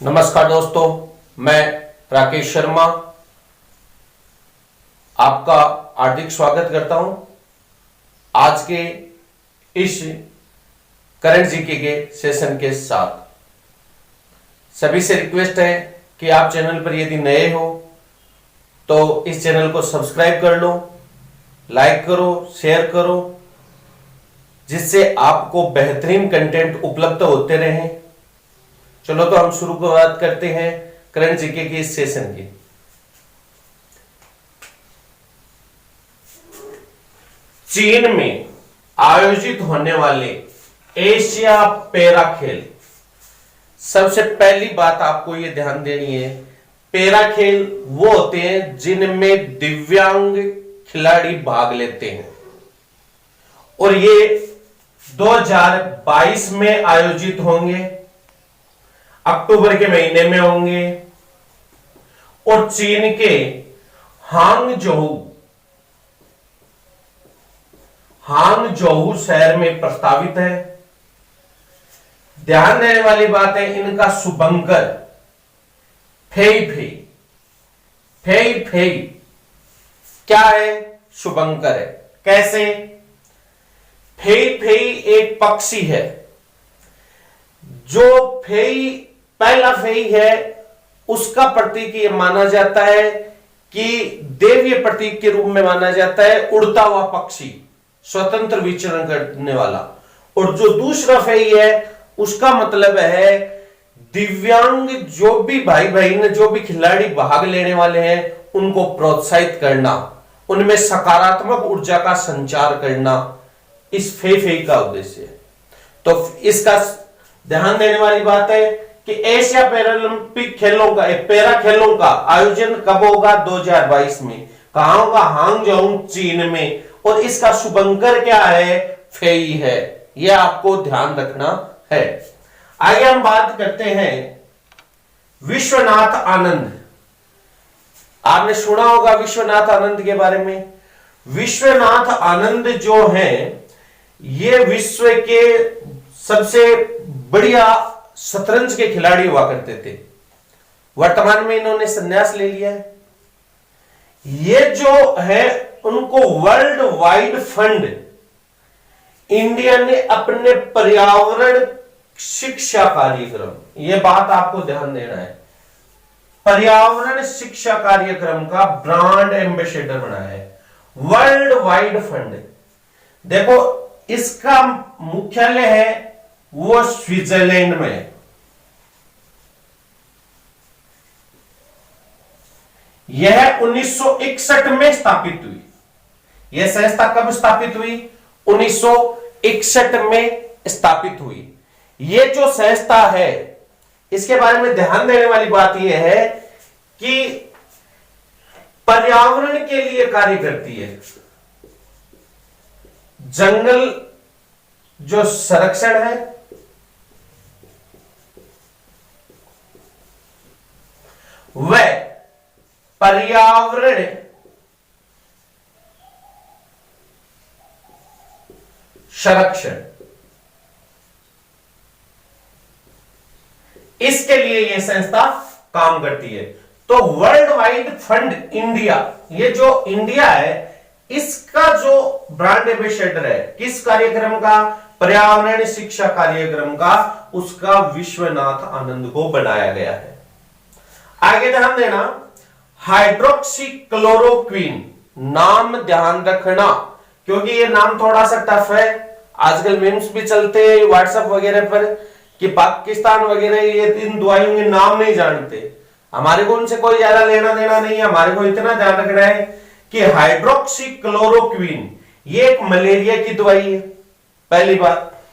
नमस्कार दोस्तों, मैं राकेश शर्मा आपका हार्दिक स्वागत करता हूं आज के इस करंट जीके के सेशन के साथ। सभी से रिक्वेस्ट है कि आप चैनल पर यदि नए हो तो इस चैनल को सब्सक्राइब कर लो, लाइक करो, शेयर करो, जिससे आपको बेहतरीन कंटेंट उपलब्ध होते रहें। चलो तो हम शुरुआत करते हैं करंट जीके के इस सेशन की। चीन में आयोजित होने वाले एशिया पैरा खेल, सबसे पहली बात आपको यह ध्यान देनी है, पैरा खेल वो होते हैं जिनमें दिव्यांग खिलाड़ी भाग लेते हैं और ये 2022 में आयोजित होंगे, अक्टूबर के महीने में होंगे और चीन के हांगझोउ शहर में प्रस्तावित है। ध्यान देने वाली बात है, इनका शुभंकर फेई क्या है? शुभंकर है। कैसे? फेई एक पक्षी है जो पहला फेई है, उसका प्रतीक यह माना जाता है कि देवीय प्रतीक के रूप में माना जाता है, उड़ता हुआ पक्षी, स्वतंत्र विचरण करने वाला। और जो दूसरा फेई है उसका मतलब है दिव्यांग, जो भी भाई बहन, जो भी खिलाड़ी भाग लेने वाले हैं उनको प्रोत्साहित करना, उनमें सकारात्मक ऊर्जा का संचार करना, इस फेई का उद्देश्य है। तो इसका ध्यान देने वाली बात है कि एशिया पैरालंपिक खेलों का, पैरा खेलों का आयोजन कब होगा? 2022 में। कहां होगा? हांगझोउ चीन में। और इसका शुभंकर क्या है? फेई है। यह आपको ध्यान रखना है। आगे हम बात करते हैं विश्वनाथ आनंद। आपने सुना होगा विश्वनाथ आनंद के बारे में। विश्वनाथ आनंद जो हैं, ये विश्व के सबसे बढ़िया शतरंज के खिलाड़ी हुआ करते थे। वर्तमान में इन्होंने संन्यास ले लिया है। ये जो है उनको वर्ल्ड वाइड फंड, इंडिया ने अपने पर्यावरण शिक्षा कार्यक्रम, यह बात आपको ध्यान देना है, पर्यावरण शिक्षा कार्यक्रम का ब्रांड एम्बेसडर बनाया है। वर्ल्ड वाइड फंड, देखो इसका मुख्यालय है वो स्विट्जरलैंड में। यह 1961 में स्थापित हुई। यह संस्था कब स्थापित हुई? 1961 में स्थापित हुई। यह जो संस्था है, इसके बारे में ध्यान देने वाली बात यह है कि पर्यावरण के लिए कार्य करती है। जंगल जो संरक्षण है, वह पर्यावरण संरक्षण, इसके लिए यह संस्था काम करती है। तो वर्ल्ड वाइड फंड इंडिया, ये जो इंडिया है, इसका जो ब्रांड एम्बेसडर है किस कार्यक्रम का? पर्यावरण शिक्षा कार्यक्रम का, उसका विश्वनाथ आनंद को बनाया गया है। आगे ध्यान देना, हाइड्रोक्सी क्लोरोक्विन, नाम ध्यान रखना क्योंकि ये नाम थोड़ा सा टफ है। आजकल मीम्स भी चलते हैं व्हाट्सएप वगैरह पर कि पाकिस्तान वगैरह ये इन दवाइयों के नाम नहीं जानते। हमारे को उनसे कोई ज्यादा लेना देना नहीं है। हमारे को इतना ध्यान रखना है कि हाइड्रोक्सी क्लोरोक्विन ये एक मलेरिया की दवाई है। पहली बात,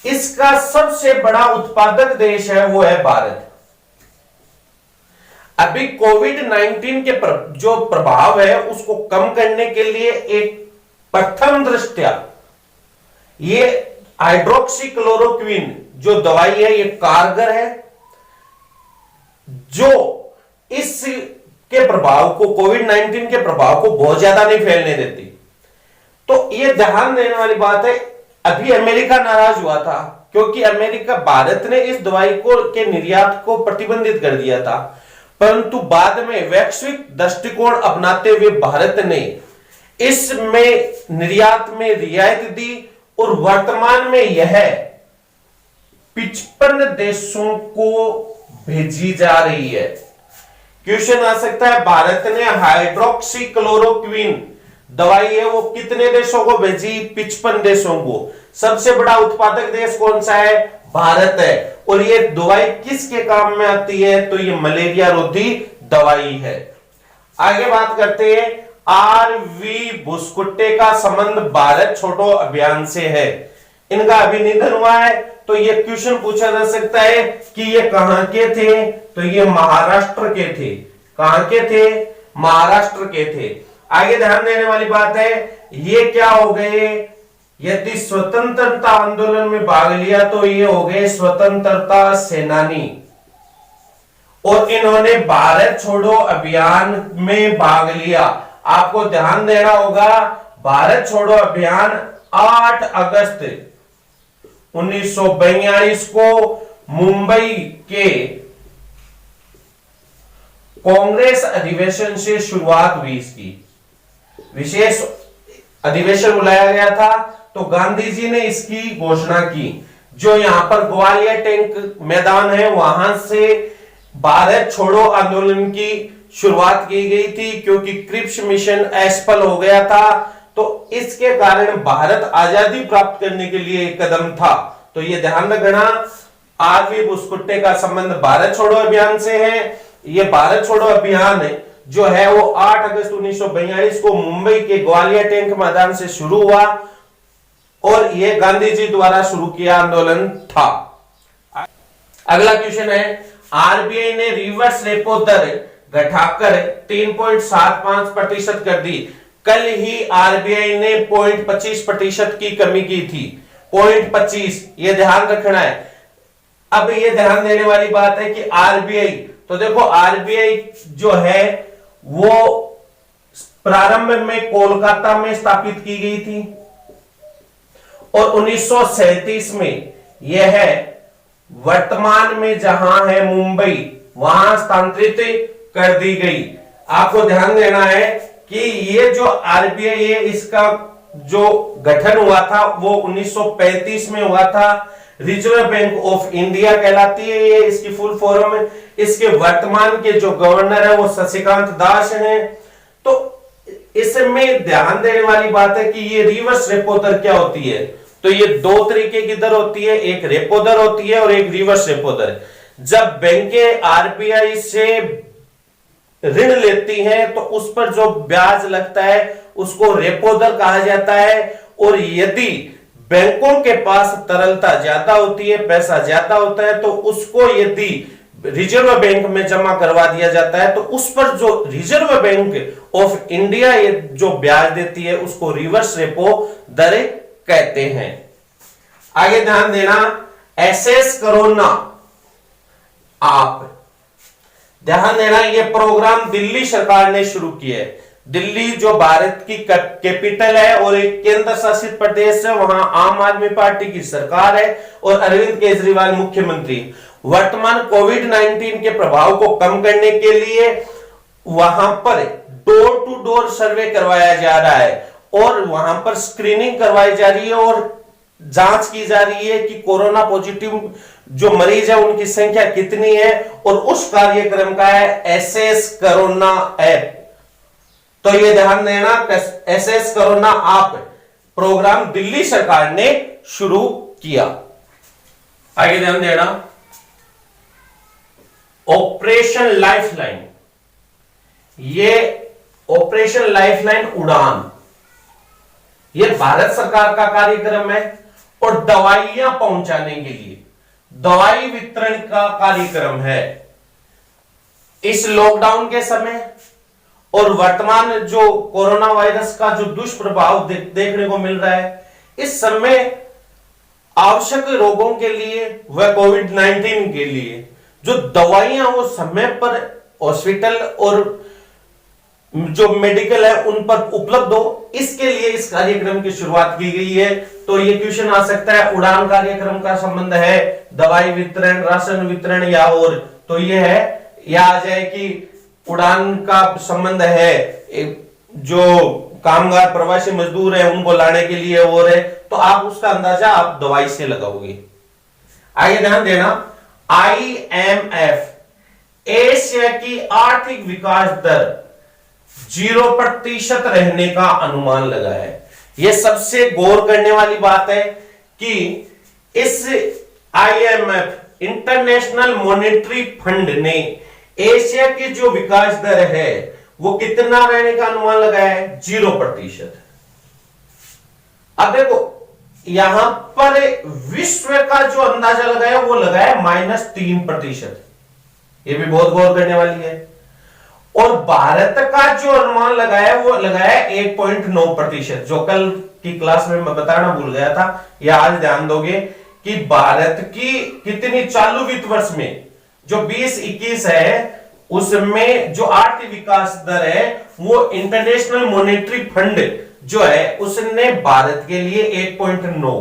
इसका सबसे बड़ा उत्पादक देश है वो है भारत। अभी कोविड-19 के जो प्रभाव है उसको कम करने के लिए एक प्रथम दृष्टया ये हाइड्रोक्सी क्लोरोक्विन जो दवाई है ये कारगर है, जो इस के प्रभाव को, कोविड-19 के प्रभाव को बहुत ज्यादा नहीं फैलने देती। तो ये ध्यान देने वाली बात है। अभी अमेरिका नाराज हुआ था क्योंकि अमेरिका, भारत ने इस दवाई को के निर्यात को प्रतिबंधित कर दिया था, परंतु बाद में वैश्विक दृष्टिकोण अपनाते हुए भारत ने इसमें निर्यात में रियायत दी और वर्तमान में यह 55 देशों को भेजी जा रही है। क्वेश्चन आ सकता है, भारत ने हाइड्रोक्सी क्लोरोक्विन दवाई है वो कितने देशों को भेजी? 55 देशों को। सबसे बड़ा उत्पादक देश कौन सा है? भारत है। और ये दवाई किसके काम में आती है? तो ये मलेरिया रोधी दवाई है। आगे बात करते हैं, आरवी बुस्कुट्टे का संबंध भारत छोड़ो अभियान से है। इनका अभी निधन हुआ है, तो ये क्वेश्चन पूछा जा सकता है कि ये कहां के थे? तो ये महाराष्ट्र के थे। कहां के थे? महाराष्ट्र के थे। आगे ध्यान देने वाली बात है, ये क्या हो गए? यदि स्वतंत्रता आंदोलन में भाग लिया तो ये हो गए स्वतंत्रता सेनानी, और इन्होंने भारत छोड़ो अभियान में भाग लिया। आपको ध्यान देना होगा, भारत छोड़ो अभियान 8 अगस्त 1942 को मुंबई के कांग्रेस अधिवेशन से शुरुआत हुई। इसकी विशेष अधिवेशन बुलाया गया था, तो गांधी जी ने इसकी घोषणा की। जो यहां पर ग्वालियर टैंक मैदान है, वहां से भारत छोड़ो आंदोलन की शुरुआत की गई थी, क्योंकि क्रिप्स मिशन असफल हो गया था, तो इसके कारण भारत आजादी प्राप्त करने के लिए एक कदम था। तो ये ध्यान रखना, आरवी बुस्कुट्टे का संबंध भारत छोड़ो अभियान से है। ये भारत छोड़ो अभियान जो है वो 8 अगस्त 1942 को मुंबई के ग्वालियर टैंक मैदान से शुरू हुआ, और यह गांधी जी द्वारा शुरू किया आंदोलन था। अगला क्वेश्चन है, आरबीआई ने रिवर्स रेपो दर घटाकर 3.75% कर दी। कल ही आरबीआई ने 0.25% की कमी की थी। 0.25, यह ध्यान रखना है। अब यह ध्यान देने वाली बात है कि आरबीआई, तो देखो आरबीआई जो है वो प्रारंभ में कोलकाता में स्थापित की गई थी, और 1937 में यह वर्तमान में जहां है मुंबई, वहां स्थानांतरित कर दी गई। आपको ध्यान देना है कि ये जो आरबीआई है, इसका जो गठन हुआ था वो 1935 में हुआ था। रिजर्व बैंक ऑफ इंडिया कहलाती है ये, इसकी फुल फॉर्म है। इसके वर्तमान के जो गवर्नर है वो शशिकांत दास हैं। तो इसमें ध्यान देने वाली बात है कि ये रिवर्स रेपो दर क्या होती है? तो ये दो तरीके की दर होती है, एक रेपो दर होती है और एक रिवर्स रेपो दर। जब बैंकें आरबीआई से ऋण लेती हैं तो उस पर जो ब्याज लगता है उसको रेपो दर कहा जाता है, और यदि बैंकों के पास तरलता ज्यादा होती है, पैसा ज्यादा होता है, तो उसको यदि रिजर्व बैंक में जमा करवा दिया जाता है तो उस पर जो रिजर्व बैंक ऑफ इंडिया जो ब्याज देती है उसको रिवर्स रेपो दर कहते हैं। आगे ध्यान देना, एसएस कोरोना, आप ध्यान देना, यह प्रोग्राम दिल्ली सरकार ने शुरू किया है। दिल्ली जो भारत की कैपिटल है और एक केंद्र शासित प्रदेश है, वहां आम आदमी पार्टी की सरकार है और अरविंद केजरीवाल मुख्यमंत्री। वर्तमान कोविड-19 के प्रभाव को कम करने के लिए वहां पर डोर टू डोर सर्वे करवाया जा रहा है, और वहां पर स्क्रीनिंग करवाई जा रही है और जांच की जा रही है कि कोरोना पॉजिटिव जो मरीज है उनकी संख्या कितनी है, और उस कार्यक्रम का है एसएस कोरोना ऐप। तो ये ध्यान देना, SS corona app program Delhi सरकार ने शुरू किया। आगे ध्यान देना, ऑपरेशन लाइफलाइन, ये ऑपरेशन लाइफलाइन उड़ान, ये भारत सरकार का कार्यक्रम है, और दवाइयां पहुंचाने के लिए दवाई वितरण का कार्यक्रम है। इस लॉकडाउन के समय और वर्तमान जो कोरोना वायरस का जो दुष्प्रभाव देखने को मिल रहा है, इस समय आवश्यक रोगों के लिए व कोविड-19 के लिए जो दवाइयां वो समय पर हॉस्पिटल और जो मेडिकल है उन पर उपलब्ध हो, इसके लिए इस कार्यक्रम की शुरुआत की गई है। तो ये क्वेश्चन आ सकता है, उड़ान कार्यक्रम का संबंध है दवाई वितरण, राशन वितरण या और, तो ये है, या आ जाए कि उड़ान का संबंध है जो कामगार प्रवासी मजदूर है उनको लाने के लिए और है, तो आप उसका अंदाजा आप दवाई से लगाओगे। आगे ध्यान देना, IMF एशिया की आर्थिक विकास दर 0% रहने का अनुमान लगाया है। यह सबसे गौर करने वाली बात है कि इस IMF इंटरनेशनल मॉनेटरी फंड ने एशिया की जो विकास दर है वो कितना रहने का अनुमान लगाया है, 0%। अब देखो यहां पर विश्व का जो अंदाजा लगाया वो लगाया -3%। ये भी बहुत गौर करने वाली है। और भारत का जो अनुमान लगाया वो लगाया 1.9%, जो कल की क्लास में मैं बताना भूल गया था, या आज ध्यान दोगे कि भारत की कितनी चालू वित्त वर्ष में जो 2021 है उसमें जो आर्थिक विकास दर है वो इंटरनेशनल मॉनेटरी फंड जो है उसने भारत के लिए 1.9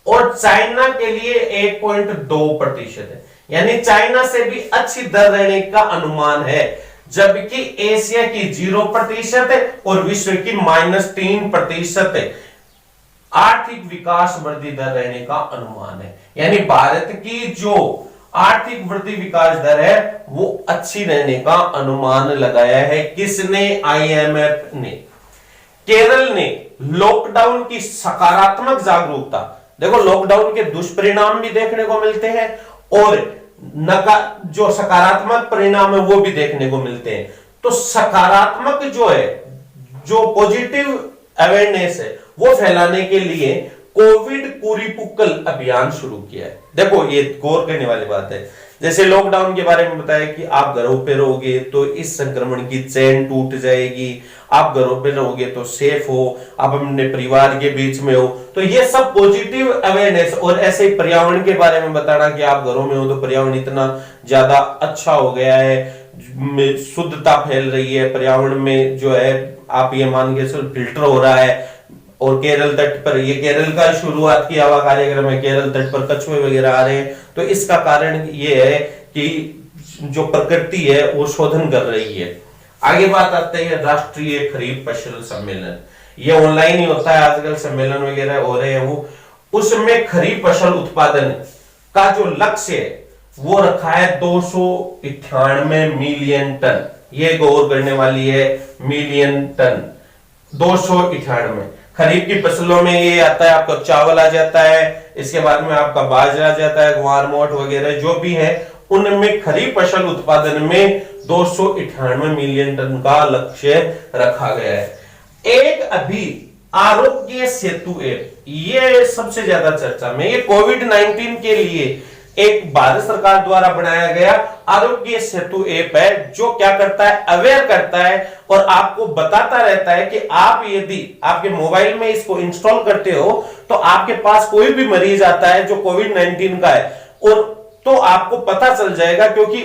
और चाइना के लिए 1.2% है, यानी चाइना से भी अच्छी दर रहने का अनुमान है, जबकि एशिया की 0% और विश्व की -3% आर्थिक विकास वृद्धि दर रहने का अनुमान है। यानी भारत की जो आर्थिक वृद्धि विकास दर है वो अच्छी रहने का अनुमान लगाया है। किसने? IMF ने। केरल ने लॉकडाउन की सकारात्मक जागरूकता, देखो लॉकडाउन के दुष्परिणाम भी देखने को मिलते हैं और जो सकारात्मक परिणाम है वो भी देखने को मिलते हैं। तो सकारात्मक जो है, जो पॉजिटिव अवेयरनेस है वो फैलाने के लिए कोविड कुरीपुक्कल अभियान शुरू किया है। देखो ये गौर करने वाली बात है, जैसे लॉकडाउन के बारे में बताया कि आप घरों पे रहोगे तो इस संक्रमण की चेन टूट जाएगी, आप घरों पे रहोगे तो सेफ हो, आप अपने परिवार के बीच में हो, तो ये सब पॉजिटिव अवेयरनेस। और ऐसे पर्यावरण के बारे में बताना कि आप घरों में हो तो पर्यावरण इतना ज्यादा अच्छा हो गया है, शुद्धता फैल रही है पर्यावरण में, जो है आप ये मान के फिल्टर हो रहा है। और केरल तट पर, ये केरल का शुरुआत किया हुआ कार्यक्रम है, केरल तट पर कछुए वगैरह आ रहे हैं, तो इसका कारण ये है कि जो प्रकृति है वो शोधन कर रही है। आगे बात आते हैं राष्ट्रीय खरीफ फसल सम्मेलन, ये ऑनलाइन ही होता है आजकल, सम्मेलन वगैरह हो रहे हैं वो, उसमें खरीफ फसल उत्पादन का जो लक्ष्य है वो रखा है 298 मिलियन टन। ये गौर करने वाली है, मिलियन टन 298। खरीफ की फसलों में ये आता है, आपका चावल आ जाता है, इसके बाद में आपका बाजरा आ जाता है, ग्वार मोठ वगैरह जो भी है, उनमें खरीफ फसल उत्पादन में 298 मिलियन टन का लक्ष्य रखा गया है। एक अभी आरोग्य सेतु ऐप, ये सबसे ज्यादा चर्चा में, ये कोविड-19 के लिए एक भारत सरकार द्वारा बनाया गया आरोग्य सेतु ऐप है, जो क्या करता है, अवेयर करता है और आपको बताता रहता है कि आप यदि आपके मोबाइल में इसको इंस्टॉल करते हो तो आपके पास कोई भी मरीज आता है जो कोविड-19 का है, और तो आपको पता चल जाएगा, क्योंकि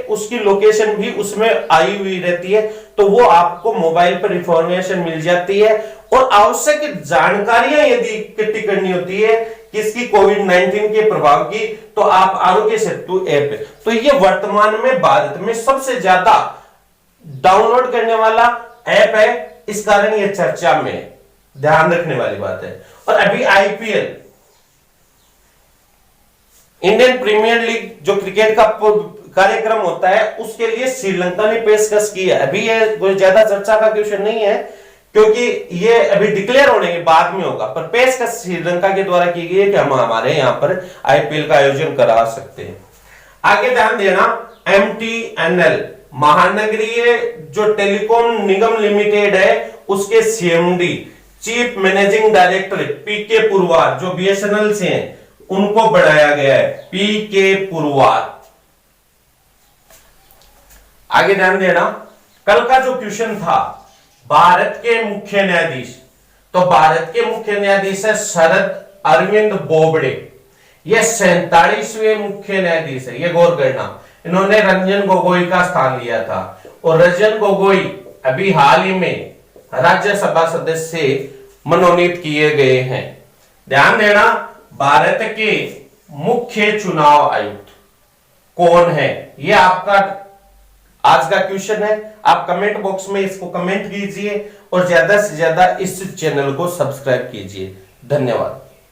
उसकी लोकेशन भी उसमें आई हुई रहती है, तो वो आपको मोबाइल पर इंफॉर्मेशन मिल जाती है। और आवश्यक जानकारियां यदि इकट्ठी करनी होती है किसकी, कोविड-19 के प्रभाव की, तो आप आरोग्य सेतु ऐप, तो ये वर्तमान में भारत में सबसे ज्यादा डाउनलोड करने वाला ऐप है, इस कारण ये चर्चा में, ध्यान रखने वाली बात है। और अभी IPL, इंडियन प्रीमियर लीग जो क्रिकेट का कार्यक्रम होता है, उसके लिए श्रीलंका ने पेशकश की है। अभी ये कोई ज्यादा चर्चा का क्वेश्चन नहीं है, क्योंकि ये अभी डिक्लेयर होने के बाद में होगा, पर पेशकश श्रीलंका के द्वारा की गई है कि हम हमारे यहां पर IPL का आयोजन करा सकते हैं। आगे ध्यान देना, MTNL महानगरीय जो टेलीकॉम निगम लिमिटेड है, उसके CMD chief managing director PK Purwar, जो BSNL से हैं, उनको बढ़ाया गया है, PK पुरवार। आगे ध्यान देना, कल का जो क्वेश्चन था भारत के मुख्य न्यायाधीश, तो भारत के मुख्य न्यायाधीश है शरद अरविंद बोबडे, ये 47वें मुख्य न्यायाधीश है, ये गौर करना। इन्होंने रंजन गोगोई का स्थान लिया था, और रंजन गोगोई अभी हाल ही में राज्यसभा सदस्य मनोनीत किए गए हैं। ध्यान देना, भारत के मुख्य चुनाव आयुक्त कौन है, ये आपका आज का क्वेश्चन है। आप कमेंट बॉक्स में इसको कमेंट कीजिए और ज्यादा से ज्यादा इस चैनल को सब्सक्राइब कीजिए। धन्यवाद।